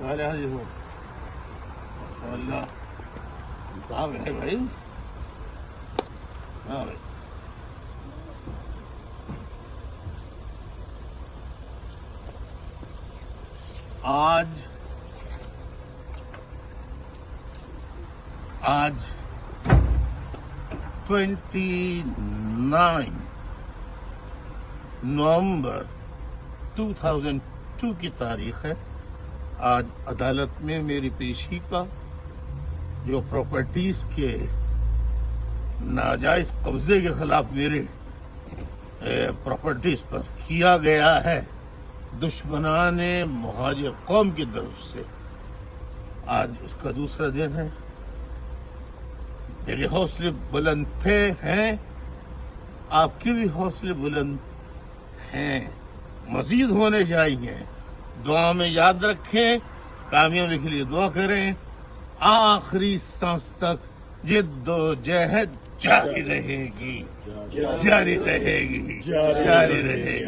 حاضر ہو اللہ صاحب ہے بھائی. ہاں بھائی آج 29 نومبر 2002 کی تاریخ ہے. آج عدالت میں میری پیشی کا جو پراپرٹیز کے ناجائز قبضے کے خلاف میرے پراپرٹیز پر کیا گیا ہے دشمنان مہاجر قوم کی طرف سے، آج اس کا دوسرا دن ہے. میرے حوصلے بلند تھے ہیں، آپ کے بھی حوصلے بلند ہیں، مزید ہونے چاہیے. دعا میں یاد رکھیں، کامیابی کے لیے دعا کریں. آخری سانس تک جد و جہد جاری رہے گی، جاری رہے گی، جاری رہے گی.